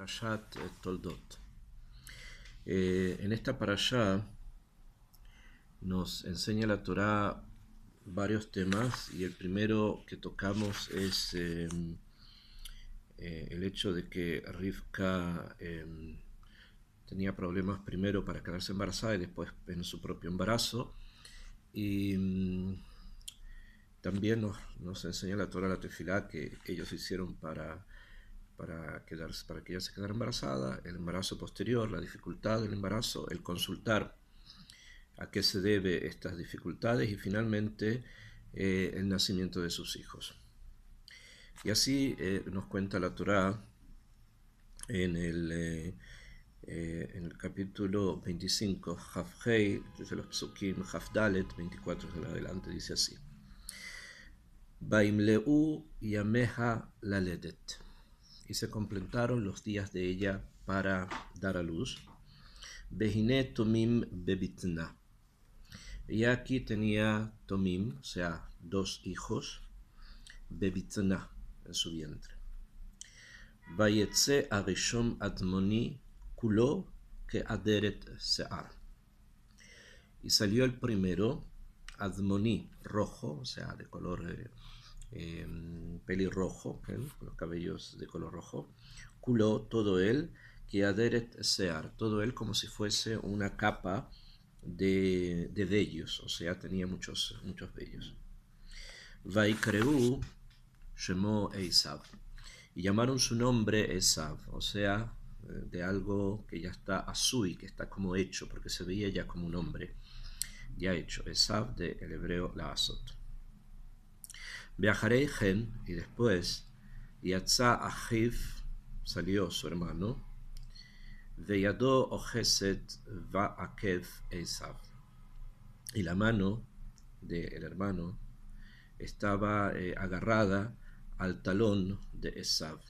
Parashat Toldot. En esta parashá nos enseña la Torá varios temas, y el primero que tocamos es el hecho de que Rivka tenía problemas primero para quedarse embarazada y después en su propio embarazo. Y también nos enseña la Torá, la tefilá, que ellos hicieron para que ella se quedara embarazada, el embarazo posterior, la dificultad del embarazo, el consultar a qué se debe estas dificultades, y finalmente el nacimiento de sus hijos. Y así nos cuenta la Torá en el capítulo 25, Hafhei, desde los Psukim, Hafdalet, 24 en adelante, dice así: Baimleu yameha laledet. Y se completaron los días de ella para dar a luz. Behine tomim bebitna. Y aquí tenía tomim, o sea, 2 hijos, bebitna, en su vientre. Vayetze arishom admoni kulo que aderet sear. Y salió el primero, admoni, rojo, o sea, de color pelirrojo, con los cabellos de color rojo. Kulo, todo él, que aderet sear, todo él como si fuese una capa de vellos, o sea, tenía muchos vellos. Vaikreu shemo Esav, y llamaron su nombre Esav, o sea, de algo que ya está asui, que está como hecho, porque se veía ya como un hombre ya hecho. Esav, del hebreo laasot. Viajaré gen, y después Yatza Achiv, salió su hermano, Veyado Ojeset Va'akev Esav, y la mano del hermano estaba agarrada al talón de Esav.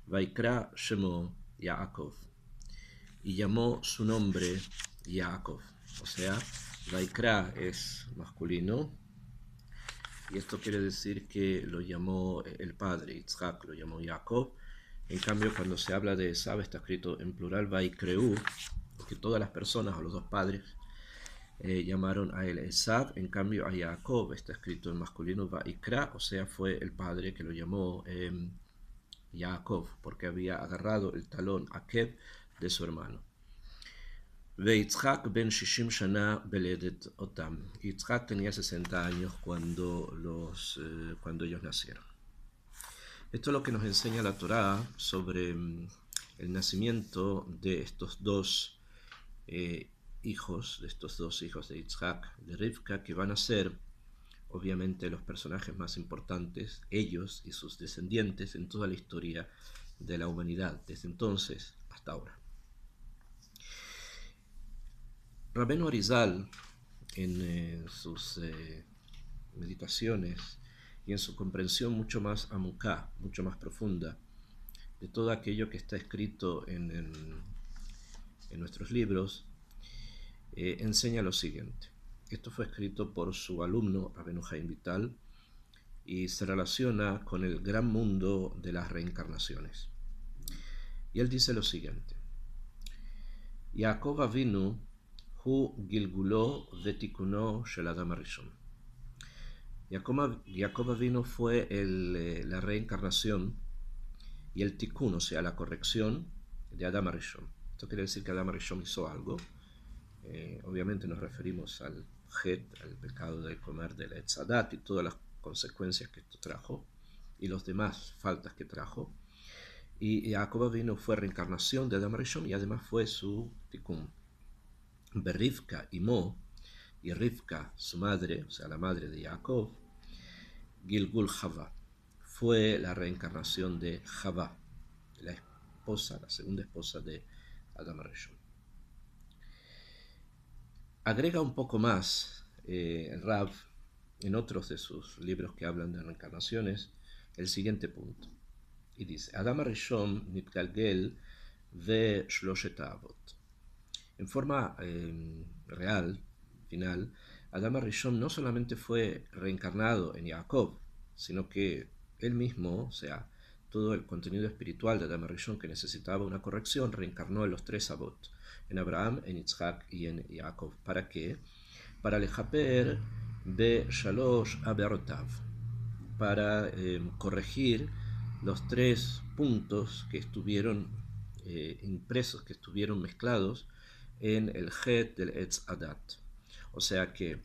Vaikra Shemo Yaakov, y llamó su nombre Yaakov, o sea, Vaikra es masculino, y esto quiere decir que lo llamó el padre, Yitzhak lo llamó Jacob. En cambio, cuando se habla de Esav está escrito en plural, Vaikreu, porque todas las personas o los dos padres llamaron a él Esav. En cambio, a Jacob está escrito en masculino Vaikra, o sea, fue el padre que lo llamó Jacob, porque había agarrado el talón Akev de su hermano. Yitzhak ben Shishim Shana beledet otam. Yitzhak tenía 60 años cuando ellos nacieron. Esto es lo que nos enseña la Torá sobre el nacimiento de estos dos hijos, de Yitzhak, de Rivka, que van a ser obviamente los personajes más importantes, ellos y sus descendientes, en toda la historia de la humanidad, desde entonces hasta ahora. Rabbeinu Arizal, en sus meditaciones y en su comprensión mucho más amuká, mucho más profunda, de todo aquello que está escrito en nuestros libros, enseña lo siguiente. Esto fue escrito por su alumno Rabbeinu Haim Vital y se relaciona con el gran mundo de las reencarnaciones. Y él dice lo siguiente: Yaakov Avinu hu gilgulo vetikuno shel Adam Arishon. Jacob Avinu fue la reencarnación y el tikkun, o sea, la corrección de Adam Arishon. Esto quiere decir que Adam Arishon hizo algo. Obviamente nos referimos al Het, al pecado de comer del Etz Hadat y todas las consecuencias que esto trajo y los demás faltas que trajo. Y Jacob Avinu fue reencarnación de Adam Arishon y además fue su tikkun. Berivka Imo, y Rivka, su madre, o sea, la madre de Jacob, Gilgul Chava, fue la reencarnación de Chava, la segunda esposa de Adam Arishon. Agrega un poco más el Rav, en otros de sus libros que hablan de reencarnaciones, el siguiente punto. Y dice: Adam Arishon nitgalgel ve shloshet avot. En forma real, final, Adam Arishon no solamente fue reencarnado en Jacob, sino que él mismo, o sea, todo el contenido espiritual de Adam Rishon que necesitaba una corrección, reencarnó en los tres Avot, en Abraham, en Yitzhak y en Jacob. ¿Para qué? Para lejaper be shalosh aberotav, para corregir los tres puntos que estuvieron impresos, que estuvieron mezclados en el Het del Etz Adat. O sea que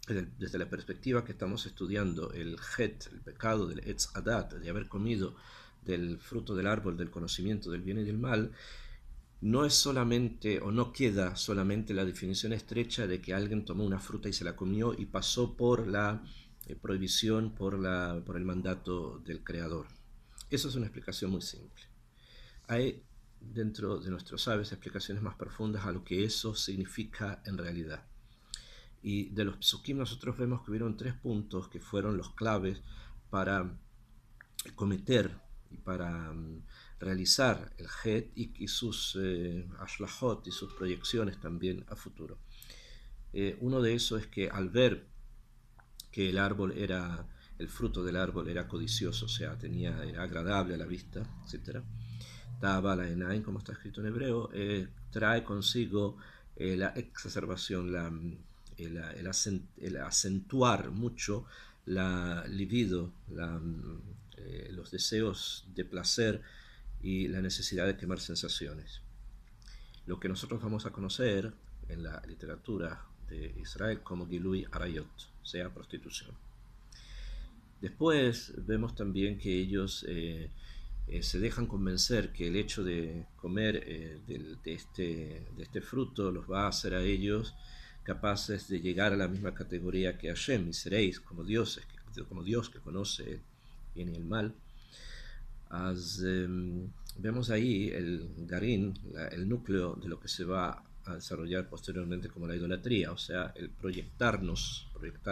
desde la perspectiva que estamos estudiando el Het, el pecado del Etz Adat, de haber comido del fruto del árbol del conocimiento del bien y del mal, no es solamente, o no queda solamente la definición estrecha de que alguien tomó una fruta y se la comió y pasó por la prohibición, por el mandato del Creador. Eso es una explicación muy simple. Hay dentro de nuestros sabios explicaciones más profundas a lo que eso significa en realidad. Y de los psukim nosotros vemos que hubieron tres puntos que fueron los claves para cometer y para realizar el Het y sus ashlahot y sus proyecciones también a futuro. Uno de esos es que al ver que el fruto del árbol era codicioso, o sea, era agradable a la vista, etc. Daba la enaim, como está escrito en hebreo, trae consigo la exacerbación, el acentuar mucho la libido, los deseos de placer y la necesidad de quemar sensaciones. Lo que nosotros vamos a conocer en la literatura de Israel como Gilui Arayot, o sea, prostitución. Después vemos también que ellos se dejan convencer que el hecho de comer de este fruto los va a hacer a ellos capaces de llegar a la misma categoría que Hashem, y seréis como Dios que conoce el bien y el mal. Vemos ahí el garín, el núcleo de lo que se va a desarrollar posteriormente como la idolatría, o sea, el proyectar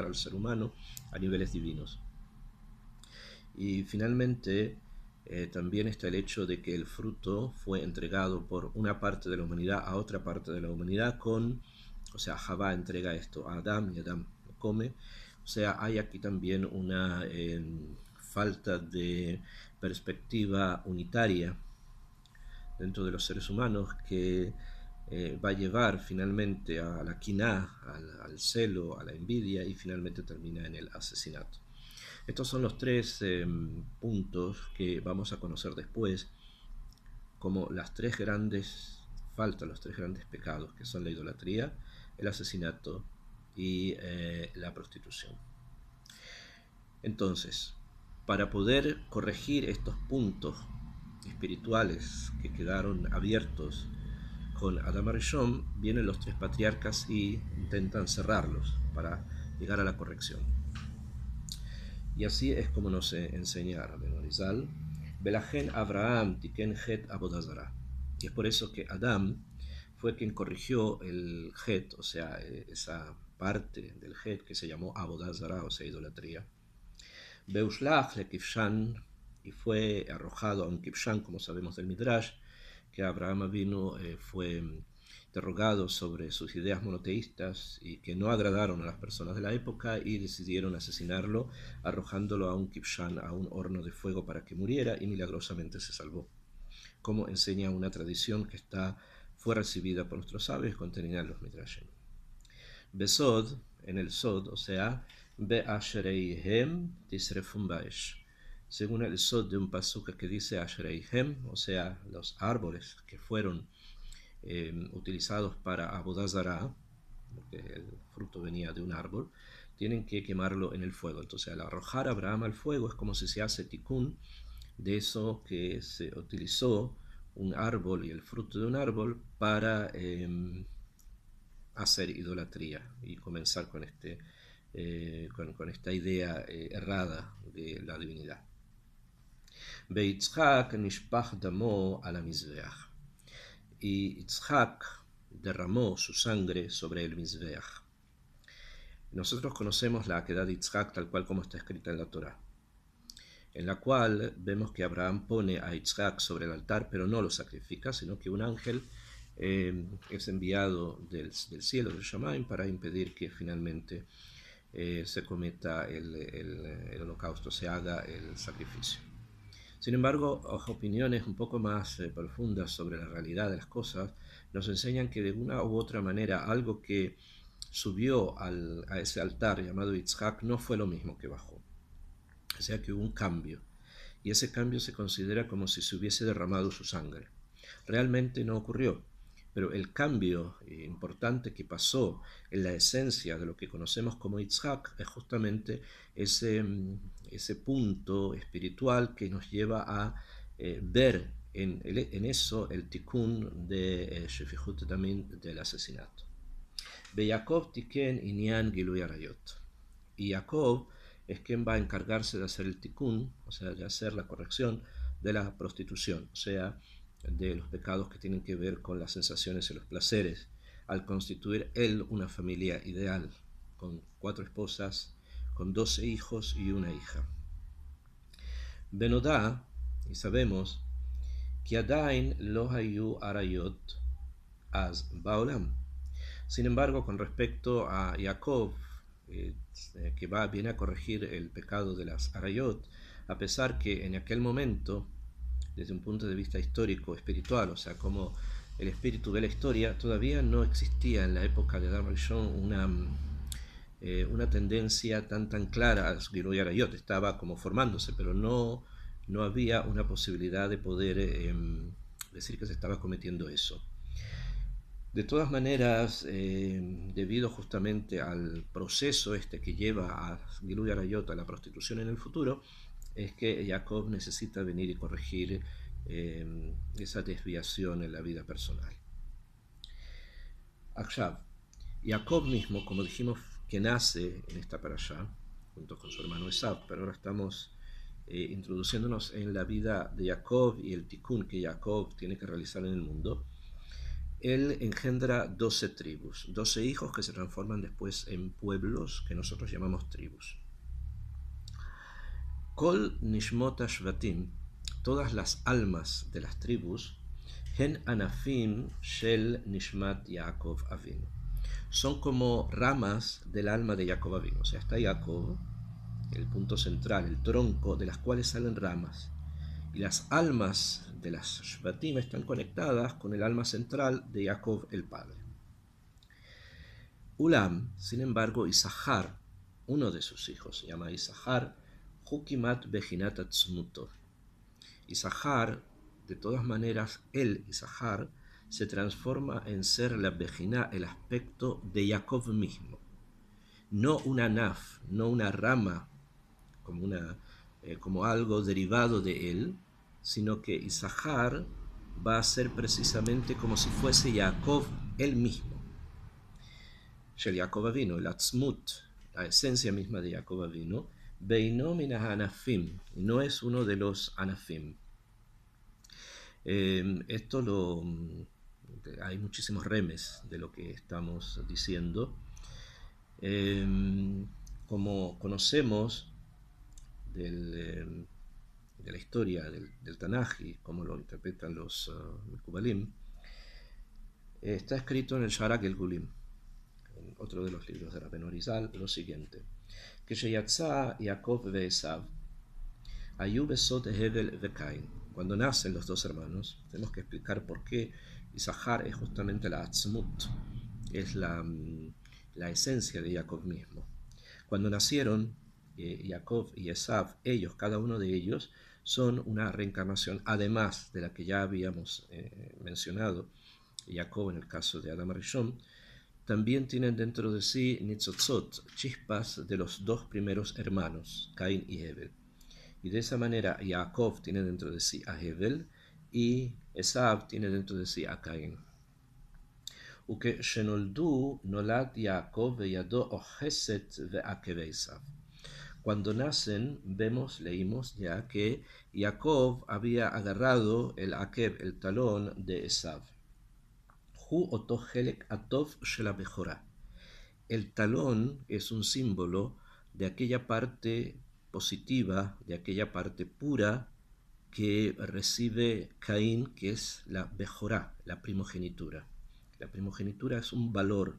al ser humano a niveles divinos. Y finalmente también está el hecho de que el fruto fue entregado por una parte de la humanidad a otra parte de la humanidad o sea, Javá entrega esto a Adán y Adán lo come. O sea, hay aquí también una falta de perspectiva unitaria dentro de los seres humanos que va a llevar finalmente a la quiná, al celo, a la envidia y finalmente termina en el asesinato. Estos son los tres puntos que vamos a conocer después como las tres grandes faltas, los tres grandes pecados, que son la idolatría, el asesinato y la prostitución. Entonces, para poder corregir estos puntos espirituales que quedaron abiertos con Adam Rishon, vienen los tres patriarcas y intentan cerrarlos para llegar a la corrección. Y así es como nos enseña Rabbeinu Arizal, Belajen Abraham tiken het abodazara. Y es por eso que Adam fue quien corrigió el het, o sea, esa parte del het que se llamó abodazara, o sea, idolatría. Beushlach le Kifshan, y fue arrojado a un Kifshan, como sabemos del Midrash, que Abraham vino, fue interrogado sobre sus ideas monoteístas y que no agradaron a las personas de la época y decidieron asesinarlo arrojándolo a un kibshan, a un horno de fuego para que muriera, y milagrosamente se salvó, como enseña una tradición que fue recibida por nuestros sabios contenida en los Midrashim. Besod, en el Sod, o sea, Be'ashereihem tisrefum baesh, según el Sod de un pasuk que dice Ashereihem, o sea, los árboles que fueron utilizados para abodazara, porque el fruto venía de un árbol, tienen que quemarlo en el fuego. Entonces, al arrojar a Abraham al fuego es como si se hace tikkun de eso que se utilizó un árbol y el fruto de un árbol para hacer idolatría y comenzar con esta idea errada de la divinidad. Beitzhak nishpach damo ala mizbeach. Y Yitzhak derramó su sangre sobre el Mizbeach. Nosotros conocemos la Akedah de Yitzhak tal cual como está escrita en la Torá, en la cual vemos que Abraham pone a Yitzhak sobre el altar, pero no lo sacrifica, sino que un ángel es enviado del cielo, del Shamaim, para impedir que finalmente se cometa el holocausto, se haga el sacrificio. Sin embargo, opiniones un poco más profundas sobre la realidad de las cosas nos enseñan que de una u otra manera algo que subió a ese altar llamado Yitzhak no fue lo mismo que bajó. O sea que hubo un cambio, y ese cambio se considera como si se hubiese derramado su sangre. Realmente no ocurrió, pero el cambio importante que pasó en la esencia de lo que conocemos como Yitzhak es justamente ese punto espiritual que nos lleva a ver en eso el tikkun de Shefihut también del asesinato. Jacob tiken inyan Gilui Arayot. Y Jacob es quien va a encargarse de hacer el tikkun, o sea, de hacer la corrección de la prostitución, o sea, de los pecados que tienen que ver con las sensaciones y los placeres, al constituir él una familia ideal, con 4 esposas, con 12 hijos y una hija. Benodá, y sabemos, que Adain lo hayu arayot az baolam. Sin embargo, con respecto a Jacob, que viene a corregir el pecado de las arayot, a pesar que en aquel momento, desde un punto de vista histórico, espiritual, o sea, como el espíritu de la historia, todavía no existía en la época de Adam Rishon una tendencia tan clara al Gilui Arayot. Estaba como formándose, pero no había una posibilidad de poder decir que se estaba cometiendo eso. De todas maneras, debido justamente al proceso que lleva a Gilui Arayot, a la prostitución en el futuro, es que Jacob necesita venir y corregir esa desviación en la vida personal. Akshav, Jacob mismo, como dijimos, que nace en esta parashá, junto con su hermano Esav, pero ahora estamos introduciéndonos en la vida de Jacob y el tikkun que Jacob tiene que realizar en el mundo. Él engendra 12 tribus, 12 hijos que se transforman después en pueblos que nosotros llamamos tribus. Kol Nishmot Shvatim, todas las almas de las tribus, Hen Anafim Shel Nishmat Yaakov Avinu, son como ramas del alma de Jacob Avinu. O sea, está Jacob, el punto central, el tronco de las cuales salen ramas. Y las almas de las Shvatim están conectadas con el alma central de Jacob el padre. Ulam, sin embargo, Isahar, uno de sus hijos, se llama Isahar, Hukimat Bejinat Atzmuto. Isahar, de todas maneras, Isahar, se transforma en ser la Bejiná, el aspecto de Jacob mismo. No una naf, no una rama, como algo derivado de él, sino que Isahar va a ser precisamente como si fuese Jacob él mismo. Shel Jacob Avinu, el Atzmut, la esencia misma de Jacob Avinu, Beino min Anafim, no es uno de los Anafim. Hay muchísimos remes de lo que estamos diciendo. Como conocemos de la historia del Tanaj y cómo lo interpretan los Mekubalim, está escrito en el Sharak el Gulim, en otro de los libros de Rabbeinu Arizal, lo siguiente: que Sheyatza Yaakov ve Esav, Ayu besot Hevel ve Cain. Cuando nacen los dos hermanos, tenemos que explicar por qué Isahar es justamente la Atzmut, es la esencia de Jacob mismo. Cuando nacieron Jacob y Esav, ellos, cada uno de ellos, son una reencarnación, además de la que ya habíamos mencionado, Jacob en el caso de Adam Rishon, también tienen dentro de sí nitzotzot, chispas de los dos primeros hermanos, Caín y Hevel. Y de esa manera Jacob tiene dentro de sí a Hevel y Esav tiene dentro de sí a Caín. Uke shenoldu nolad Jacob veyado ocheset ve'akev Esav. Cuando nacen, leímos ya que Jacob había agarrado el akev, el talón de Esav. Hu oto helek atov shel bechorá. El talón es un símbolo de aquella parte positiva, de aquella parte pura que recibe Caín, que es la bechorá, la primogenitura. La primogenitura es un valor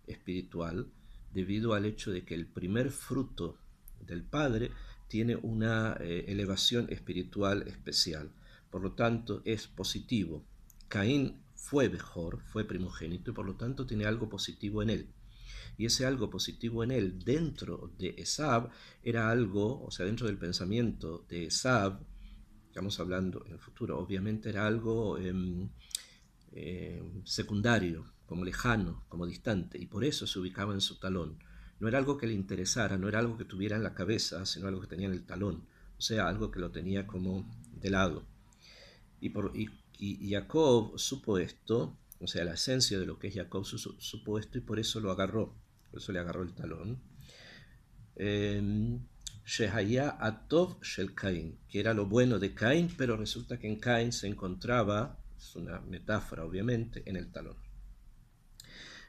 espiritual debido al hecho de que el primer fruto del padre tiene una elevación espiritual especial. Por lo tanto, es positivo. Caín fue Bejor, fue primogénito, y por lo tanto tiene algo positivo en él. Y ese algo positivo en él, dentro de Esab, era algo, o sea, dentro del pensamiento de Esab, estamos hablando en el futuro, obviamente era algo secundario, como lejano, como distante, y por eso se ubicaba en su talón. No era algo que le interesara, no era algo que tuviera en la cabeza, sino algo que tenía en el talón, o sea, algo que lo tenía como de lado. Y Jacob supo esto, o sea, la esencia de lo que es Jacob supo esto, y por eso lo agarró, por eso le agarró el talón. Shehaya Atov Shel Caín, que era lo bueno de Caín, pero resulta que en Caín se encontraba, es una metáfora obviamente, en el talón.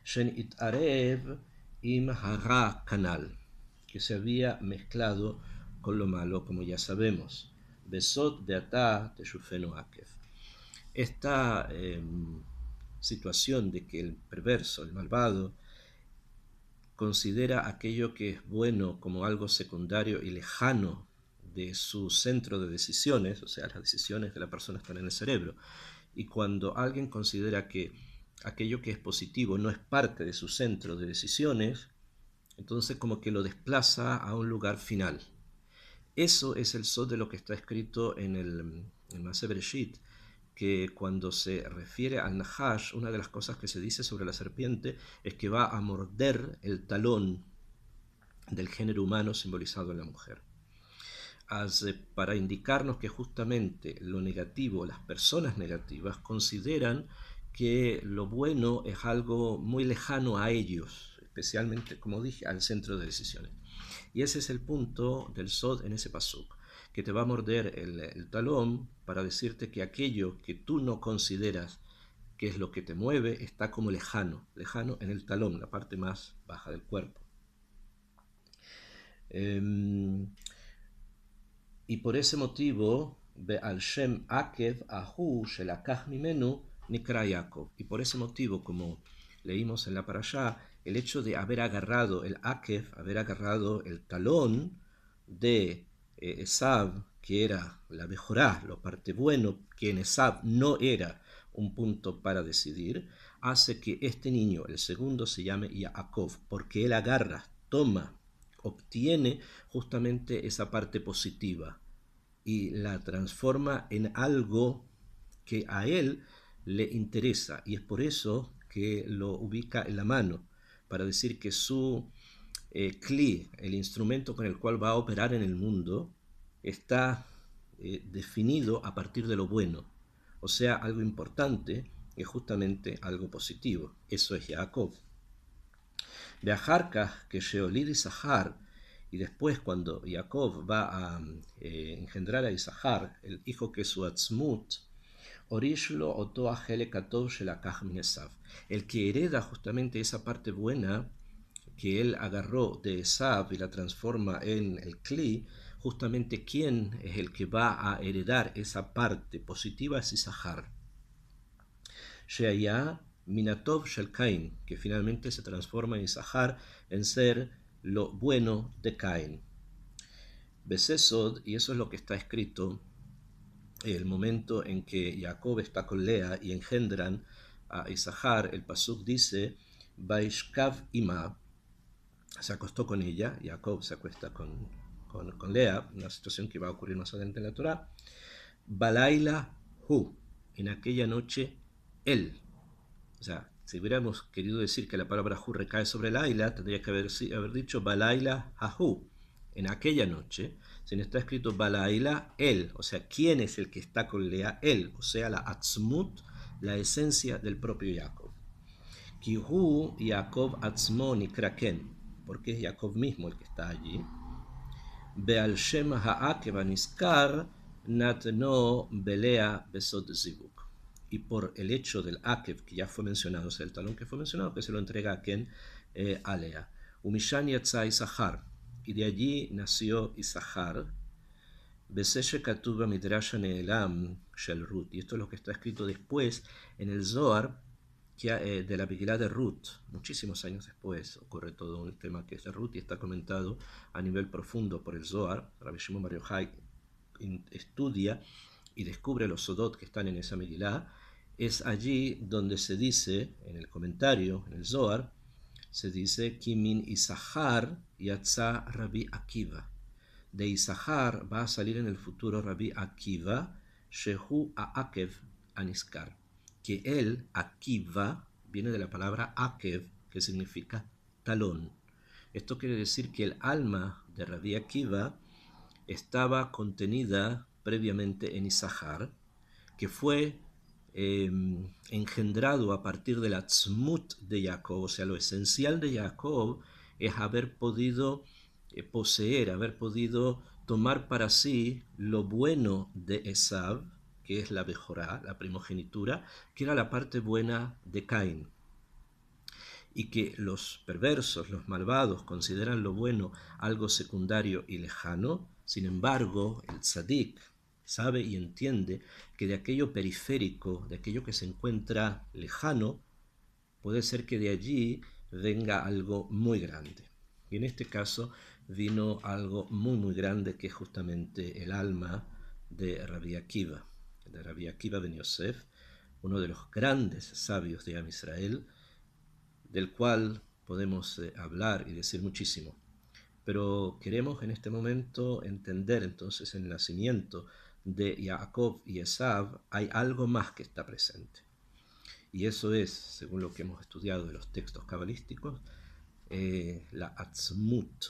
Shen Itarev Im Hara Canal, que se había mezclado con lo malo, como ya sabemos. Besot de Atá Teshufenu Akev. Esta situación de que el perverso, el malvado, considera aquello que es bueno como algo secundario y lejano de su centro de decisiones, o sea, las decisiones de la persona están en el cerebro. Y cuando alguien considera que aquello que es positivo no es parte de su centro de decisiones, entonces como que lo desplaza a un lugar final. Eso es el sod de lo que está escrito en el Maaseh Bereshit, que cuando se refiere al Nahash, una de las cosas que se dice sobre la serpiente es que va a morder el talón del género humano simbolizado en la mujer. Para indicarnos que justamente lo negativo, las personas negativas, consideran que lo bueno es algo muy lejano a ellos, especialmente, como dije, al centro de decisiones. Y ese es el punto del Sod en ese pasuk, que te va a morder el talón para decirte que aquello que tú no consideras que es lo que te mueve está como lejano en el talón, la parte más baja del cuerpo. Y por ese motivo, Be'al Shem Akev Ahu Shelakach Mimenu Nikra Yaakov. Y por ese motivo, como leímos en la parashá, el hecho de haber agarrado el Akev, haber agarrado el talón de Esav, que era la mejorá, lo parte bueno, que en Esav no era un punto para decidir, hace que este niño, el segundo, se llame Yaakov, porque él agarra, toma, obtiene justamente esa parte positiva y la transforma en algo que a él le interesa, y es por eso que lo ubica en la mano, para decir que su kli, el instrumento con el cual va a operar en el mundo, está definido a partir de lo bueno, o sea, algo importante es justamente algo positivo. Eso es Jacob. Beajarka que Sheolid Isahar, y después cuando Jacob va a engendrar a Isahar, el hijo que es su Atzmut, Orishlo Oto Ahele Katov Shelakach Min Esav, el que hereda justamente esa parte buena que él agarró de Esav y la transforma en el Kli, justamente quién es el que va a heredar esa parte positiva es Isahar. Sheaya Minatov Shel Cain, que finalmente se transforma en Isahar, en ser lo bueno de Cain. Besesod, y eso es lo que está escrito, el momento en que Jacob está con Lea y engendran a Isahar, el pasuk dice, Baishkav Ima, se acostó con ella, Jacob se acuesta con Lea, una situación que va a ocurrir más adelante en la Torá, Balaila Hu, en aquella noche él. O sea, si hubiéramos querido decir que la palabra Hu recae sobre Laila, tendría que haber dicho Balaila Hahu, en aquella noche. Si no está escrito Balaila, él, o sea, ¿quién es el que está con Lea? Él, o sea, la Atzmut, la esencia del propio Jacob. Kihu Jacob Atzmo Nikra Ken, porque es Jacob mismo el que está allí. Be'al Shem Ha'akev Aniskar Natno Belea Besod Zivuk. Y por el hecho del Akev que ya fue mencionado, o sea, el talón que fue mencionado, que se lo entrega a Ken, a Lea. Umishan Yatza Isahar, y de allí nació Isahar. Beseshe Katuba Midrash Neelam Shel Ruth, y esto es lo que está escrito después en el Zohar, de la Megilá de Ruth. Muchísimos años después ocurre todo un tema que es de Ruth y está comentado a nivel profundo por el Zohar. Rabbi Shimon Bar Yochai estudia y descubre los sodot que están en esa Megilá. Es allí donde se dice, en el comentario, en el Zohar, se dice, Kimin Isahar yatza Rabbi Akiva. De Isahar va a salir en el futuro Rabbi Akiva, Shehu Aakev Aniskar. Que él, Akiva, viene de la palabra Akev, que significa talón. Esto quiere decir que el alma de Rabbi Akiva estaba contenida previamente en Isahar, que fue engendrado a partir de la tzmut de Jacob, o sea, lo esencial de Jacob es haber podido poseer, haber podido tomar para sí lo bueno de Esav, que es la Bejorá, la primogenitura, que era la parte buena de Caín. Y que los perversos, los malvados, consideran lo bueno algo secundario y lejano. Sin embargo, el tzadik sabe y entiende que de aquello periférico, de aquello que se encuentra lejano, puede ser que de allí venga algo muy grande. Y en este caso vino algo muy muy grande, que es justamente el alma de Rabbi Akiva ben Yosef, uno de los grandes sabios de Am Israel, del cual podemos hablar y decir muchísimo. Pero queremos en este momento entender entonces en el nacimiento de Jacob y Esav hay algo más que está presente. Y eso es, según lo que hemos estudiado de los textos cabalísticos, la atzmut,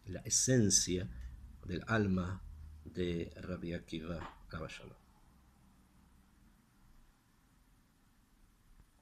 la esencia del alma de Rabbi Akiva, Abba Shalom.